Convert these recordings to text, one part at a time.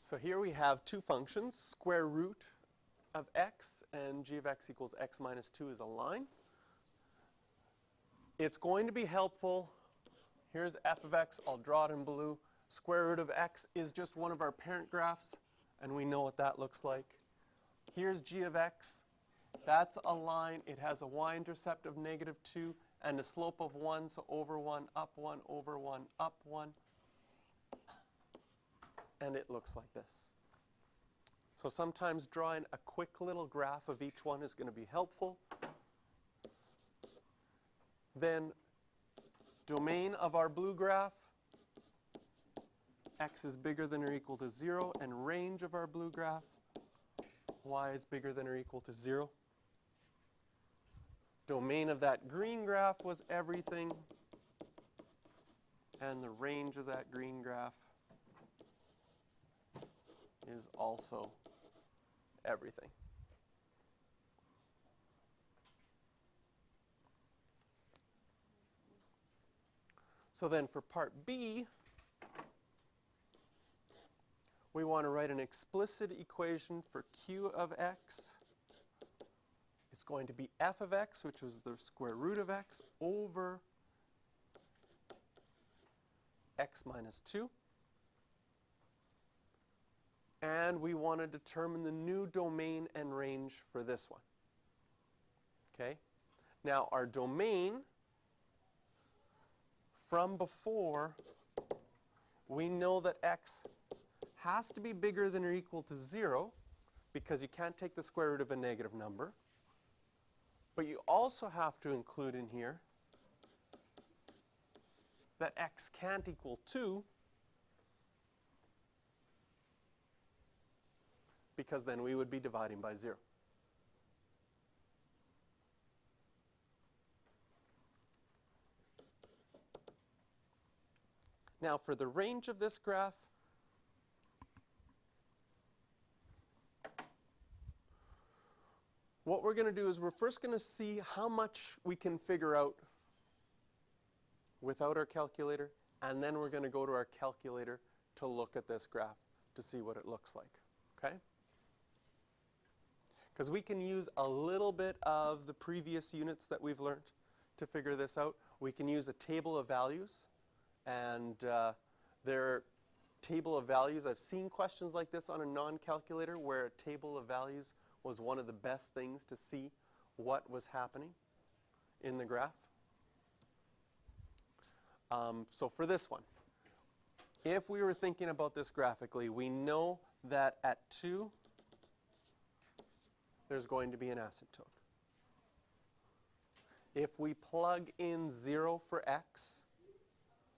So here we have two functions, square root of x and g of x equals x minus 2 is a line. It's going to be helpful. Here's f of x. I'll draw it in blue. Square root of x is just one of our parent graphs, and we know what that looks like. Here's g of x. That's a line. It has a y-intercept of -2 and a slope of 1, so over 1, up 1, over 1, up 1. And it looks like this. So sometimes drawing a quick little graph of each one is going to be helpful. Then domain of our blue graph, x is bigger than or equal to 0, and range of our blue graph, y is bigger than or equal to 0. Domain of that green graph was everything, and the range of that green graph is also everything. So then for part B, we want to write an explicit equation for q of x. It's going to be f of x, which is the square root of x, over x minus 2. And we want to determine the new domain and range for this one. Okay? Now our domain from before, we know that x has to be bigger than or equal to 0 because you can't take the square root of a negative number. But you also have to include in here that x can't equal 2 because then we would be dividing by 0. Now for the range of this graph, what we're going to do is we're first going to see how much we can figure out without our calculator, and then we're going to go to our calculator to look at this graph to see what it looks like. Okay? Because we can use a little bit of the previous units that we've learned to figure this out. We can use a table of values, and their table of values, I've seen questions like this on a non-calculator where a table of values was one of the best things to see what was happening in the graph. So for this one, if we were thinking about this graphically, we know that at 2, there's going to be an asymptote. If we plug in 0 for x,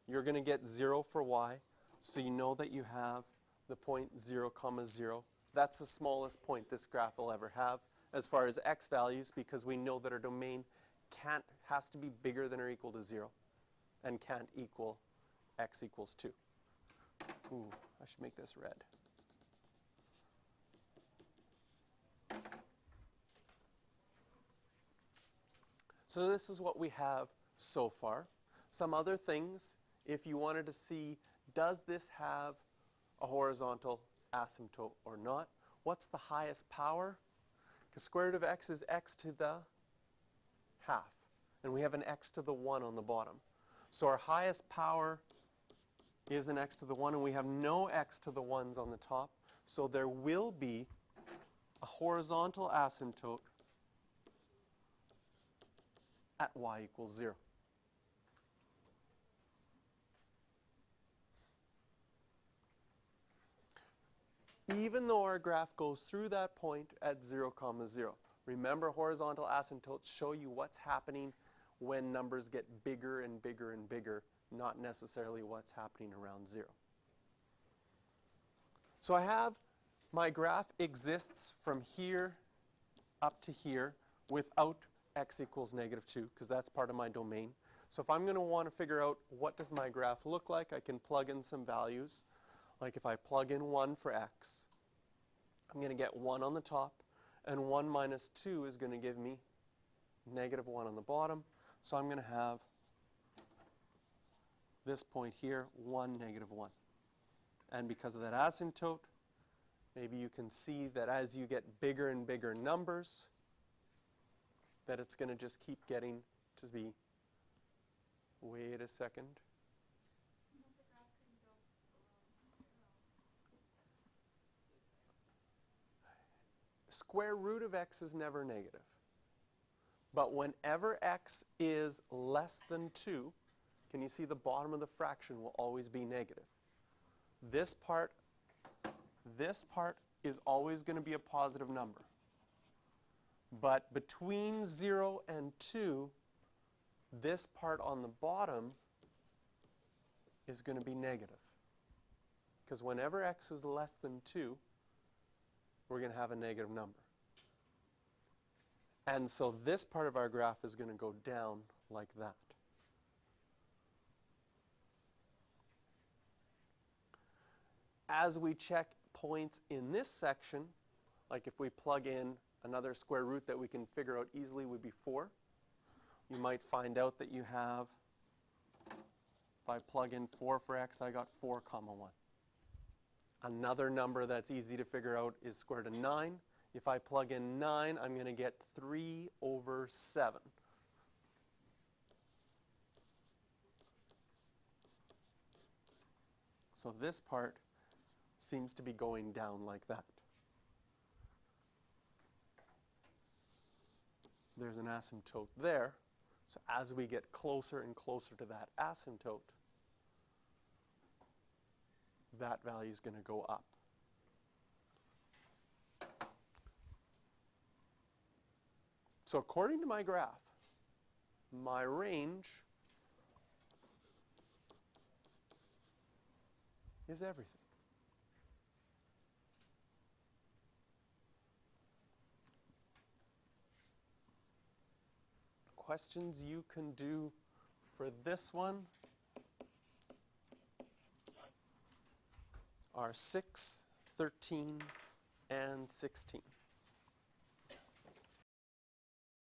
you're going to get 0 for y, so you know that you have the point 0, 0. That's the smallest point this graph will ever have as far as x values, because we know that our domain has to be bigger than or equal to 0 and can't equal x equals 2. Ooh, I should make this red. So this is what we have so far. Some other things, if you wanted to see, does this have a horizontal asymptote or not? What's the highest power? Because square root of x is x to the half. And we have an x to the 1 on the bottom. So our highest power is an x to the 1, and we have no x to the 1s on the top. So there will be a horizontal asymptote at y equals 0. Even though our graph goes through that point at 0, 0. Remember, horizontal asymptotes show you what's happening when numbers get bigger and bigger and bigger, not necessarily what's happening around 0. So I have my graph exists from here up to here without x equals -2, because that's part of my domain. So if I'm going to want to figure out what does my graph look like, I can plug in some values. Like if I plug in 1 for x, I'm going to get 1 on the top, and 1 minus 2 is going to give me -1 on the bottom. So I'm going to have this point here, 1, -1. And because of that asymptote, Maybe you can see that as you get bigger and bigger numbers, that it's going to just keep getting to be, wait a second. Square root of x is never negative. But whenever x is less than 2, can you see the bottom of the fraction will always be negative? This part is always going to be a positive number. But between 0 and 2, this part on the bottom is going to be negative. Because whenever x is less than 2, we're going to have a negative number. And so this part of our graph is going to go down like that. As we check points in this section, like if we plug in another square root that we can figure out easily would be 4, you might find out that you have, if I plug in 4 for x, I got 4 comma 1. Another number that's easy to figure out is square root of 9. If I plug in 9, I'm going to get 3 over 7. So this part seems to be going down like that. There's an asymptote there. So as we get closer and closer to that asymptote, that value is going to go up. So according to my graph, my range is everything. Questions you can do for this one are 6, 13, and 16.